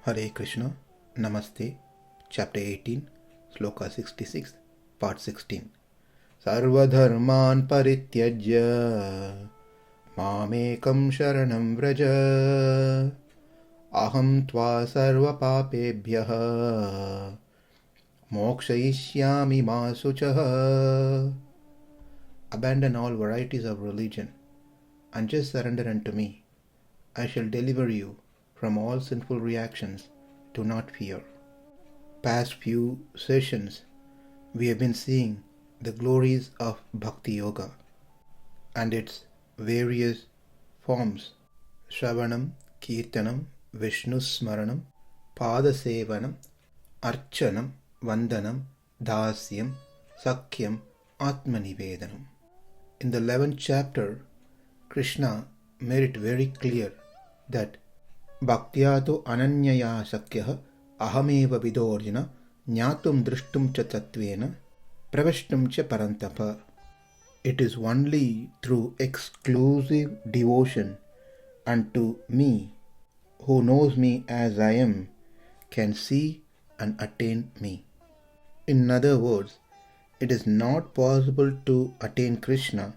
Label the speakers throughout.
Speaker 1: Hare Krishna, Namaste, Chapter 18, Sloka 66, Part 16. Sarva-dharmān parityajya, mām ekaṁ śaraṇaṁ vraja, ahaṁ sarva-pāpebhyo, mokṣayiṣyāmi ma śucaḥ. Abandon all varieties of religion and just surrender unto me. I shall deliver you from all sinful reactions. Do not fear. Past few sessions, we have been seeing the glories of Bhakti Yoga and its various forms: Shravanam, Kirtanam, Vishnu Smaranam, Padasevanam, Archanam, Vandanam, Dasyam, Sakyam, Atmanivedanam. In the 11th chapter, Krishna made it very clear that Bhaktyato ananyaya sakyah ahameva vidorjana jnatum drishtum cha tattvena pravishtum cha parantapa. It is only through exclusive devotion unto me, who knows me as I am, can see and attain me. In other words, it is not possible to attain Krishna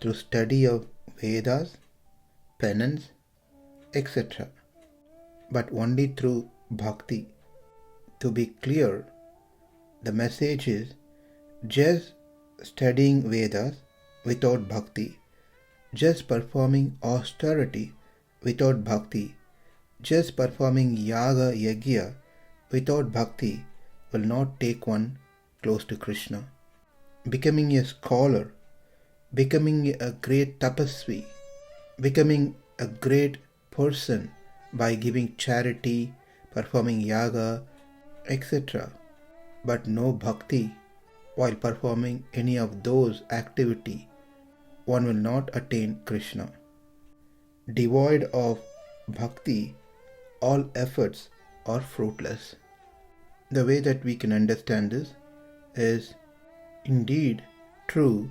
Speaker 1: through study of Vedas, penance, etc., but only through bhakti. To be clear, the message is just studying Vedas without bhakti, just performing austerity without bhakti, just performing yaga yagya without bhakti will not take one close to Krishna. Becoming a scholar, becoming a great tapasvi, becoming a great person by giving charity, performing yaga, etc., but no bhakti while performing any of those activity, one will not attain Krishna. Devoid of bhakti, all efforts are fruitless. The way that we can understand this is indeed true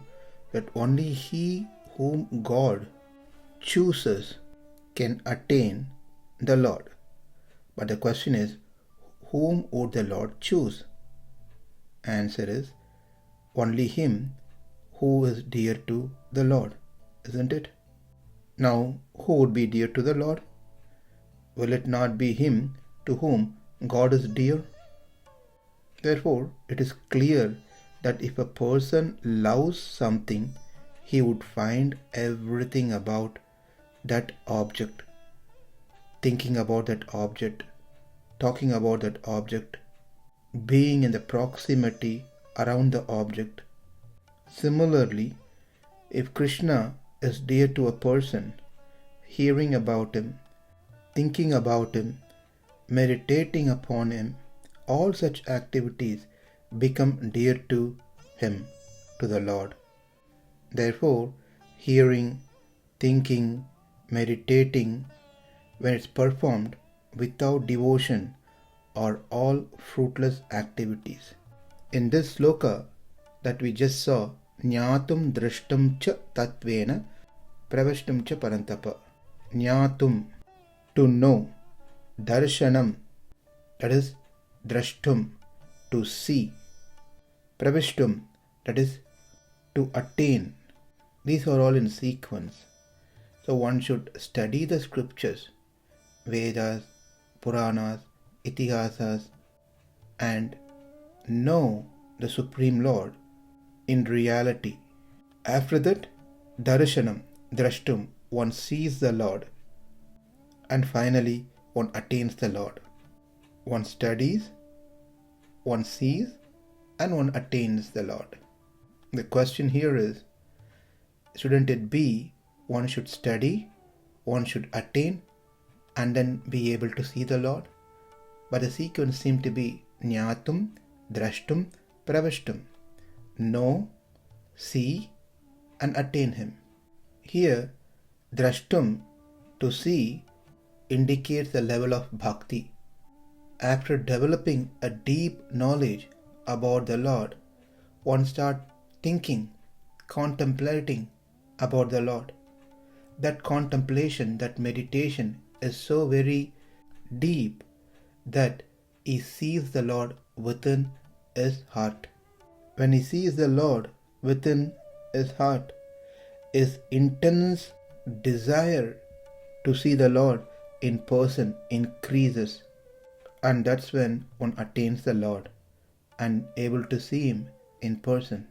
Speaker 1: that only he whom God chooses can attain the Lord. But the question is, whom would the Lord choose? Answer is, only him who is dear to the Lord, isn't it? Now, who would be dear to the Lord? Will it not be him to whom God is dear? Therefore, it is clear that if a person loves something, he would find everything about that object, thinking about that object, talking about that object, being in the proximity around the object. Similarly, if Krishna is dear to a person, hearing about him, thinking about him, meditating upon him, all such activities become dear to him, to the Lord. Therefore, hearing, thinking, meditating, when it's performed without devotion, are all fruitless activities. In this sloka that we just saw, jnatum drishtum cha tattvena pravishtum cha parantapa. Jnatum, to know; darshanam, that is drashtum, to see; pravishtum, that is to attain. These are all in sequence. So one should study the scriptures, Vedas, Puranas, Itihasas, and know the Supreme Lord in reality. After that, darshanam, drashtum, one sees the Lord, and finally one attains the Lord. One studies, one sees, and one attains the Lord. The question here is, shouldn't it be one should study, one should attain, and then be able to see the Lord? But the sequence seemed to be jnatum, drashtum, pravishtum. Know, see, and attain him. Here, drashtum, to see, indicates the level of bhakti. After developing a deep knowledge about the Lord, one starts thinking, contemplating about the Lord. That contemplation, that meditation is so very deep that he sees the Lord within his heart. When he sees the Lord within his heart, his intense desire to see the Lord in person increases, and that's when one attains the Lord and able to see Him in person.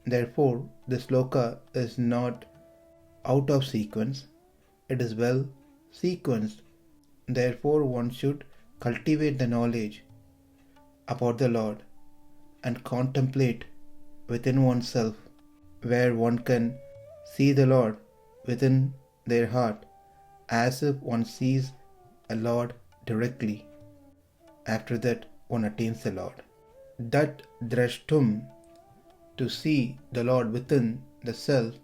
Speaker 1: Therefore, the sloka is not out of sequence, it is well sequenced. Therefore, one should cultivate the knowledge about the Lord and contemplate within oneself, where one can see the Lord within their heart as if one sees a Lord directly. After that, one attains the Lord. That drashtum, to see the Lord within the self,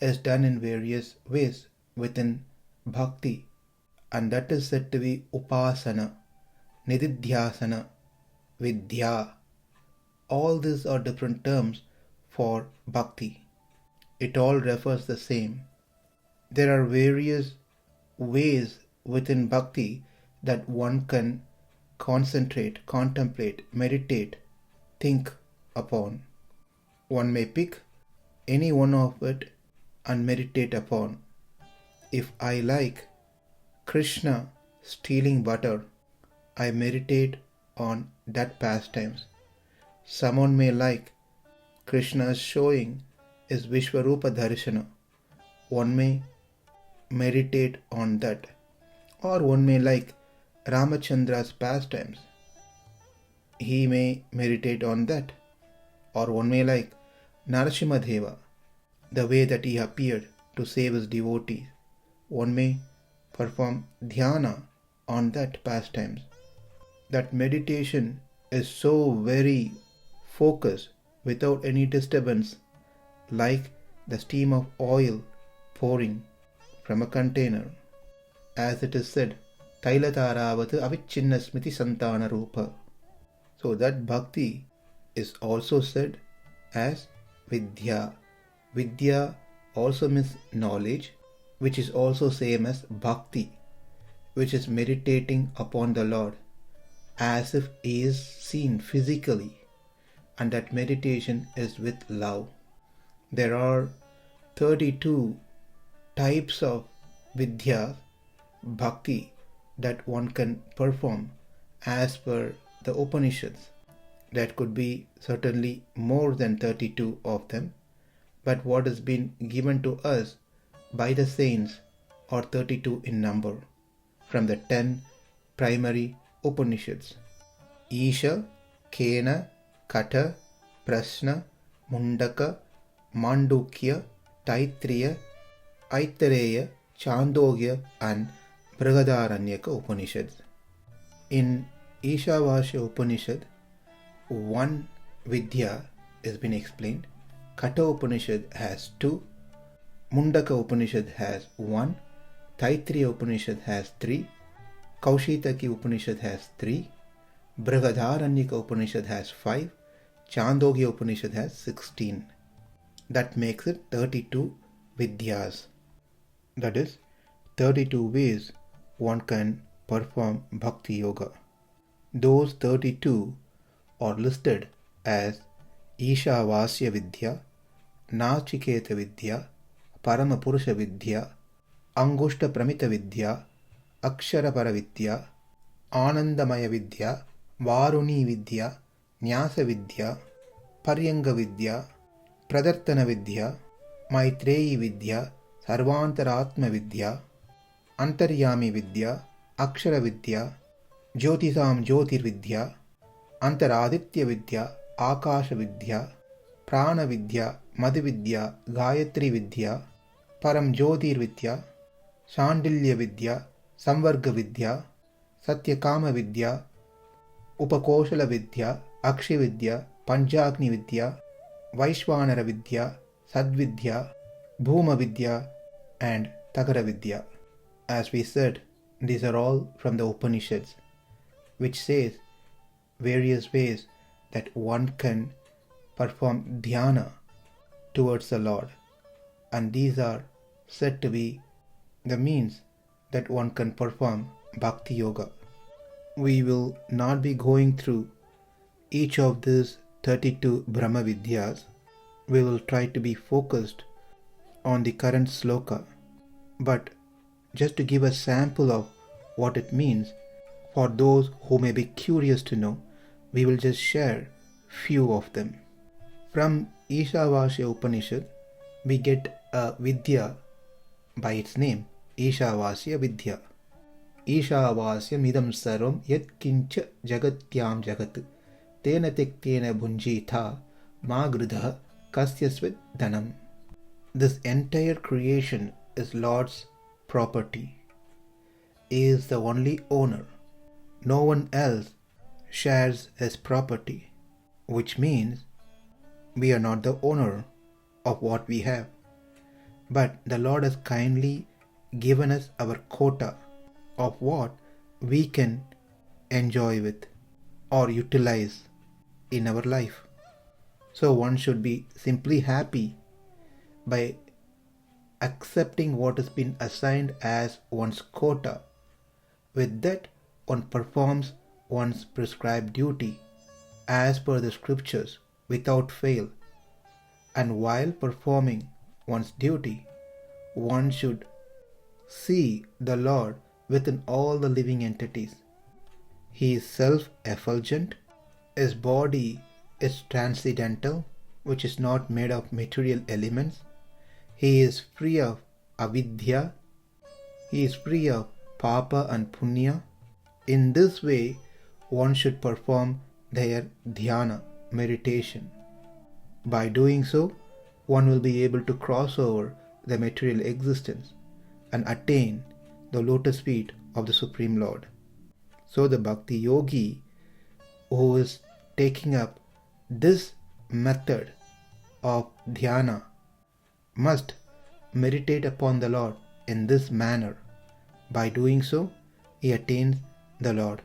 Speaker 1: is done in various ways within bhakti, and that is said to be upasana, nididhyasana, vidya. All these are different terms for bhakti. It all refers the same. There are various ways within bhakti that one can concentrate, contemplate, meditate, think upon. One may pick any one of it and meditate upon. If I like Krishna stealing butter, I meditate on that pastimes. Someone may like Krishna's showing his Vishwarupa Darshana. One may meditate on that. Or one may like Ramachandra's pastimes. He may meditate on that. Or one may like Narasimhadeva, the way that he appeared to save his devotees. One may perform dhyana on that pastimes. That meditation is so very focused without any disturbance, like the steam of oil pouring from a container. As it is said, Tailataravat avichinna smiti santana rupa. So that bhakti is also said as vidya. Vidya also means knowledge, which is also same as bhakti, which is meditating upon the Lord as if He is seen physically, and that meditation is with love. There are 32 types of vidya, bhakti, that one can perform as per the Upanishads. That could be certainly more than 32 of them, but what has been given to us by the saints are 32 in number from the 10 primary Upanishads. Isha, Kena, Kata, Prasna, Mundaka, Mandukya, Taitriya, Aitareya, Chandogya and Brihadaranyaka Upanishads. In Ishavasya Upanishad, one Vidya has been explained. Kata Upanishad has 2, Mundaka Upanishad has 1, Taitriya Upanishad has 3, Kaushitaki Upanishad has 3, Brihadaranyaka Upanishad has 5, Chandogya Upanishad has 16. That makes it 32 Vidyas. That is, 32 ways one can perform Bhakti Yoga. Those 32 are listed as Ishavasya Vidya, Nachiketa Vidya, Paramapurusha Vidya, Angushta Pramita Vidya, Akshara Paravidya, Anandamaya Vidya, Varuni Vidya, Nyasa Vidya, Paryanga Vidya, Pradartana Vidya, Maitreyi Vidya, Sarvantaratma Vidya, Antaryami Vidya, Akshara Vidya, Jyotisam Jyotir Vidya, Antaraditya Vidya, Akasha Vidya, Prana Vidya, Madhu Vidya, Gayatri Vidya, Param Jyotir Vidya, Shandilya Vidya, Samvarga Vidya, Satyakama Vidya, Upakoshala Vidya, Akshi Vidya, Panchagni Vidya, Vaishvanara Vidya, Sadvidya, Bhuma Vidya and Takara Vidya. As we said, these are all from the Upanishads, which says various ways that one can perform dhyana towards the Lord, and these are said to be the means that one can perform Bhakti Yoga. We will not be going through each of these 32 Brahma Vidyas. We will try to be focused on the current Sloka. But just to give a sample of what it means, for those who may be curious to know, we will just share few of them. From Ishavasya Upanishad, we get a Vidya by its name, Ishavasya Vidya. Ishavasya midam sarvam yat kincha jagatyam jagat tena tektena bhunjitha ma gridha kasyasvit dhanam. This entire creation is Lord's property. He is the only owner. No one else shares his property, which means we are not the owner of what we have. But the Lord has kindly given us our quota of what we can enjoy with or utilize in our life. So one should be simply happy by accepting what has been assigned as one's quota. With that, one performs one's prescribed duty as per the scriptures without fail. And while performing one's duty, one should see the Lord within all the living entities. He is self-effulgent. His body is transcendental, which is not made of material elements. He is free of avidya. He is free of papa and punya. In this way, one should perform their dhyana, meditation. By doing so, one will be able to cross over the material existence and attain the lotus feet of the Supreme Lord. So the Bhakti Yogi who is taking up this method of dhyana must meditate upon the Lord in this manner. By doing so, he attains the Lord.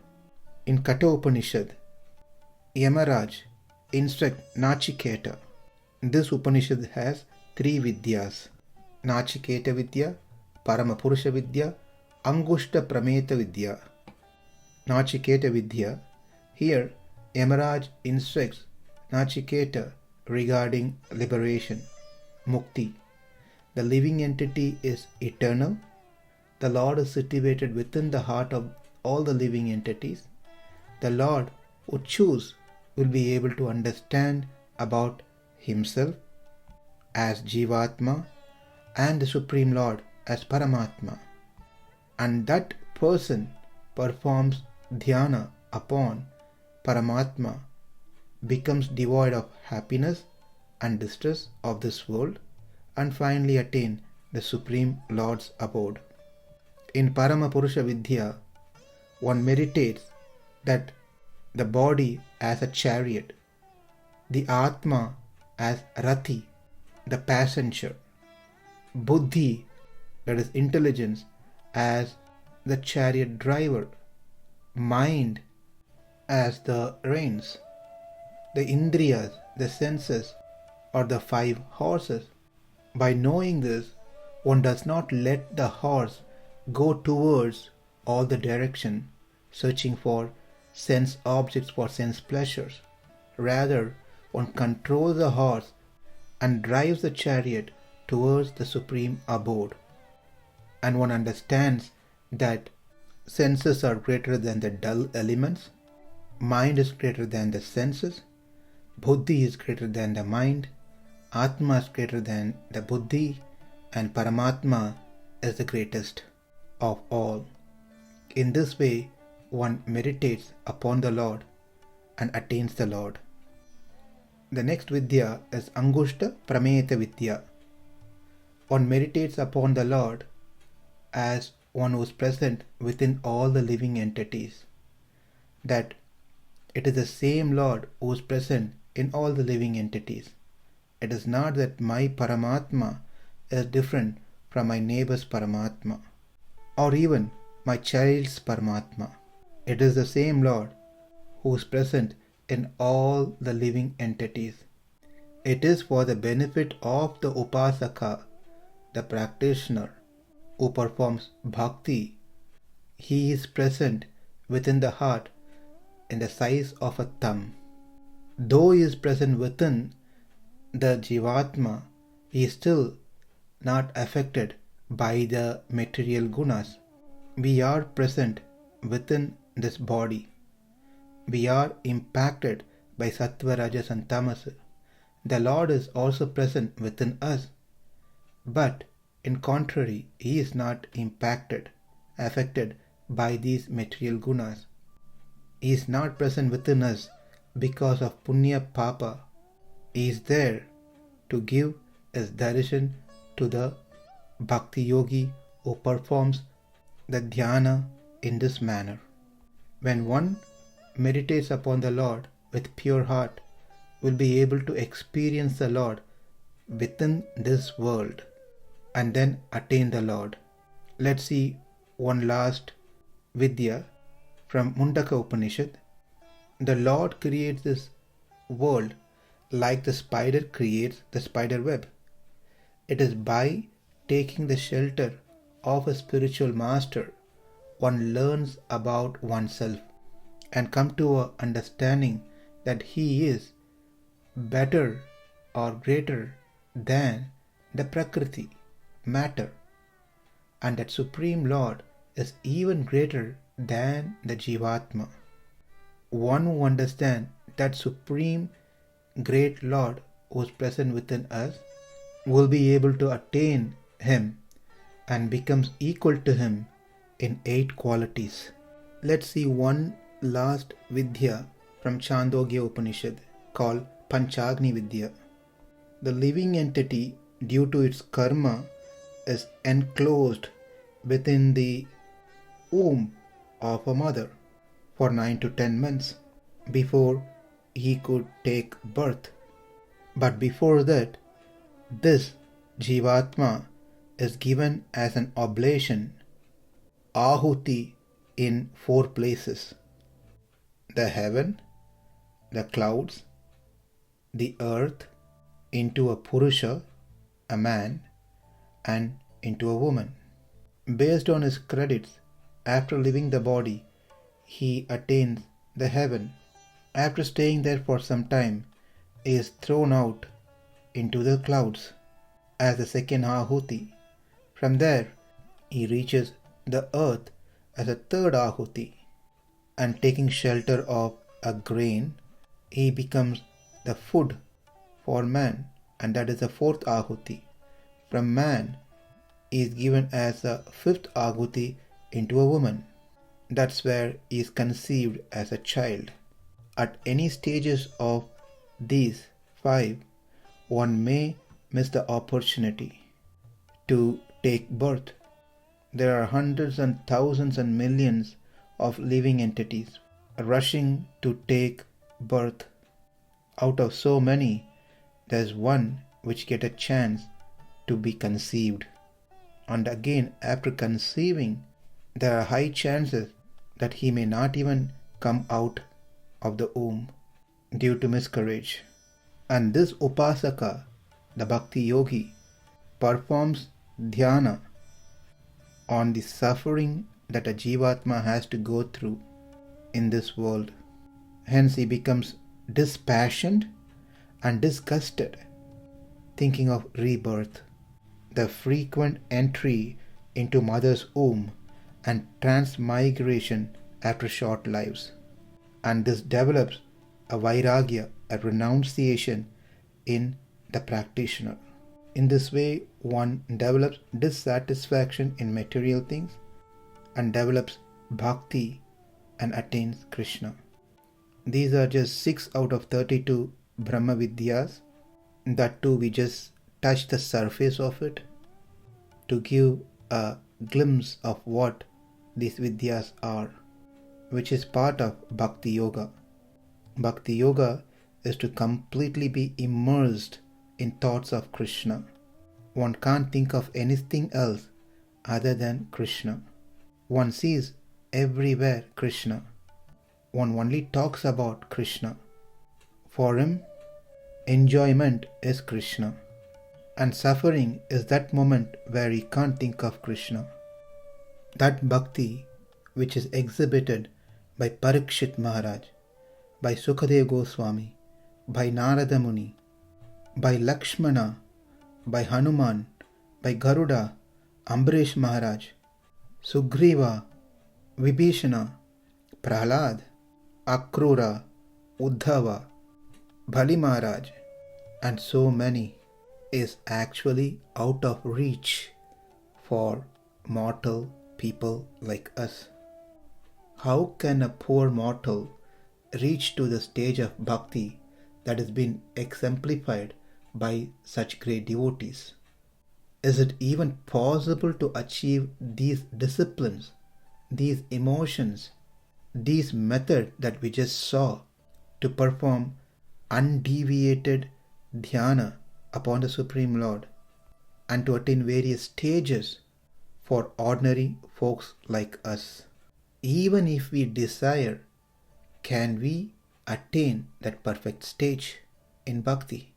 Speaker 1: In Katha Upanishad, Yamaraj instructs Nachiketa. This Upanishad has 3 Vidyas: Nachiketa Vidya, Paramapurusha Vidya, Angushta Prameta Vidya. Nachiketa Vidya. Here, Yamaraj instructs Nachiketa regarding liberation, mukti. The living entity is eternal. The Lord is situated within the heart of all the living entities. The Lord who chooses will be able to understand about himself as Jivatma and the Supreme Lord as Paramatma. And that person performs dhyana upon Paramatma, becomes devoid of happiness and distress of this world, and finally attain the Supreme Lord's abode. In Paramapurusha Vidya, one meditates that the body as a chariot, the Atma as Rathi, the passenger, Buddhi, that is intelligence, as the chariot driver, mind as the reins, the Indriyas, the senses, or the 5 horses. By knowing this, one does not let the horse go towards all the direction, searching for sense objects for sense pleasures. Rather, one controls the horse and drives the chariot towards the supreme abode. And one understands that senses are greater than the dull elements, mind is greater than the senses, Buddhi is greater than the mind, Atma is greater than the Buddhi, and Paramatma is the greatest of all. In this way, one meditates upon the Lord and attains the Lord. The next Vidya is Angushta Prameta Vidya. One meditates upon the Lord as one who is present within all the living entities. That it is the same Lord who is present in all the living entities. It is not that my Paramatma is different from my neighbor's Paramatma, or even my child's Paramatma. It is the same Lord who is present in all the living entities. It is for the benefit of the Upasaka, the practitioner, who performs bhakti. He is present within the heart in the size of a thumb. Though he is present within the Jivatma, he is still not affected by the material gunas. We are present within this body. We are impacted by sattva, rajas and tamas. The Lord is also present within us. But in contrary, he is not affected by these material gunas. He is not present within us because of punya papa. He is there to give his darshan to the bhakti yogi who performs the dhyana in this manner. When one meditates upon the Lord with pure heart, will be able to experience the Lord within this world and then attain the Lord. Let's see one last vidya from Mundaka Upanishad. The Lord creates this world like the spider creates the spider web. It is by taking the shelter of a spiritual master one learns about oneself and come to an understanding that he is better or greater than the Prakriti, matter, and that Supreme Lord is even greater than the Jivatma. One who understands that Supreme Great Lord who is present within us will be able to attain Him and becomes equal to Him in 8 qualities. Let's see one last Vidya from Chandogya Upanishad called Panchagni Vidya. The living entity, due to its karma, is enclosed within the womb of a mother for 9 to 10 months before he could take birth. But before that, this Jivatma is given as an oblation, ahuti, in 4 places: the heaven, the clouds, the earth, into a Purusha, a man, and into a woman. Based on his credits, after leaving the body, he attains the heaven. After staying there for some time, he is thrown out into the clouds as the second ahuti. From there, he reaches the earth as a third ahuti, and taking shelter of a grain, he becomes the food for man, and that is the 4th ahuti. From man, he is given as a 5th ahuti into a woman. That's where he is conceived as a child. At any stages of these 5, one may miss the opportunity to take birth. There are hundreds and thousands and millions of living entities rushing to take birth. Out of so many, there's one which get a chance to be conceived. And again, after conceiving, there are high chances that he may not even come out of the womb due to miscarriage. And this Upasaka, the Bhakti Yogi, performs dhyana on the suffering that a Jivatma has to go through in this world. Hence he becomes dispassionate and disgusted, thinking of rebirth, the frequent entry into mother's womb and transmigration after short lives. And this develops a vairagya, a renunciation in the practitioner. In this way, one develops dissatisfaction in material things and develops bhakti and attains Krishna. These are just 6 out of 32 Brahma Vidyas. That too, we just touch the surface of it to give a glimpse of what these Vidyas are, which is part of Bhakti Yoga. Bhakti Yoga is to completely be immersed in thoughts of Krishna. One can't think of anything else other than Krishna. One sees everywhere Krishna. One only talks about Krishna. For him, enjoyment is Krishna, and suffering is that moment where he can't think of Krishna. That bhakti which is exhibited by Parikshit Maharaj, by Sukadeva Goswami, by Narada Muni, by Lakshmana, by Hanuman, by Garuda, Ambarish Maharaj, Sugriva, Vibhishana, Prahlad, Akrura, Uddhava, Bali Maharaj, and so many, is actually out of reach for mortal people like us. How can a poor mortal reach to the stage of bhakti that has been exemplified by such great devotees? Is it even possible to achieve these disciplines, these emotions, these methods that we just saw, to perform undeviated dhyana upon the Supreme Lord, and to attain various stages for ordinary folks like us? Even if we desire, can we attain that perfect stage in bhakti?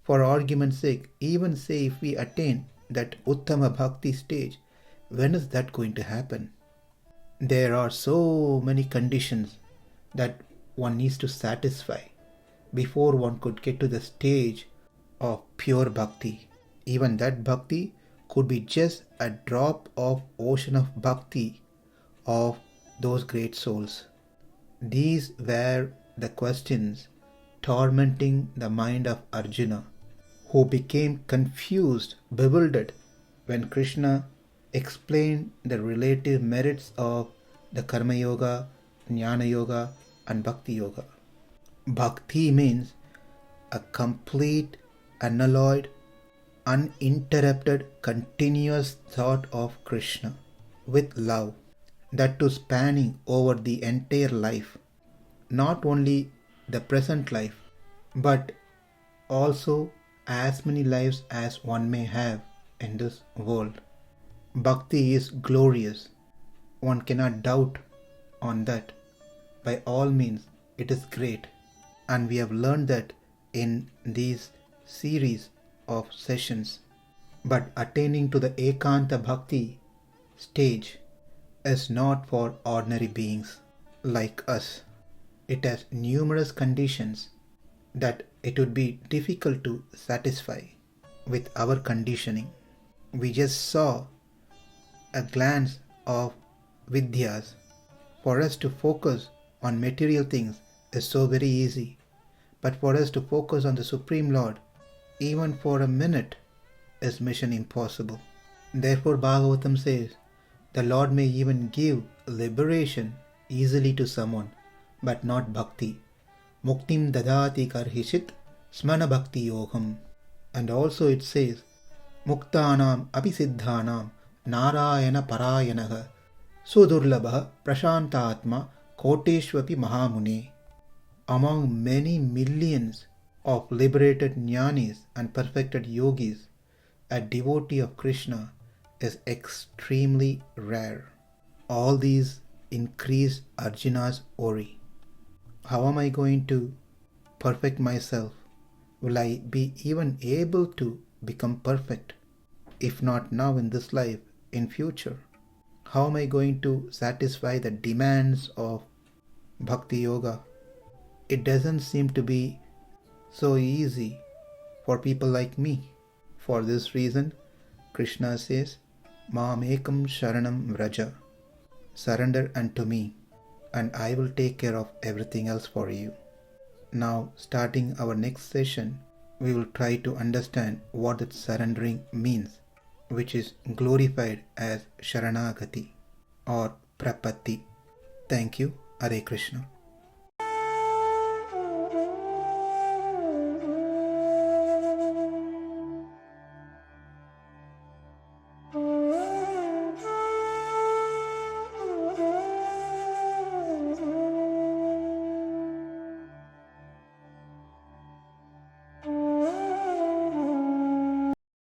Speaker 1: For argument's sake, even say if we attain that Uttama Bhakti stage, when is that going to happen? There are so many conditions that one needs to satisfy before one could get to the stage of pure bhakti. Even that bhakti could be just a drop of ocean of bhakti of those great souls. These were the questions tormenting the mind of Arjuna, who became confused, bewildered, when Krishna explained the relative merits of the Karma Yoga, Jnana Yoga, and Bhakti Yoga. Bhakti means a complete, unalloyed, uninterrupted, continuous thought of Krishna with love, that too spanning over the entire life, not only the present life, but also as many lives as one may have in this world. Bhakti is glorious. One cannot doubt on that. By all means, it is great. And we have learned that in these series of sessions. But attaining to the ekanta bhakti stage is not for ordinary beings like us. It has numerous conditions that it would be difficult to satisfy with our conditioning. We just saw a glance of vidyas. For us to focus on material things is so very easy, but for us to focus on the Supreme Lord, even for a minute, is mission impossible. Therefore Bhagavatam says, the Lord may even give liberation easily to someone, but not bhakti. Muktim dadati karhishit smana bhakti yogam. And also it says, Muktanam apisiddhanam narayana parayanaha sudurlabha prashantatma koteshvapi mahamune. Among many millions of liberated jnanis and perfected yogis, a devotee of Krishna is extremely rare. All these increase Arjuna's worry. How am I going to perfect myself? Will I be even able to become perfect? If not now in this life, in future? How am I going to satisfy the demands of Bhakti Yoga? It doesn't seem to be so easy for people like me. For this reason, Krishna says, Mam ekaṁ śaraṇaṁ vraja. Surrender unto me, and I will take care of everything else for you. Now, starting our next session, we will try to understand what that surrendering means, which is glorified as Sharanagati or Prapatti. Thank you. Hare Krishna.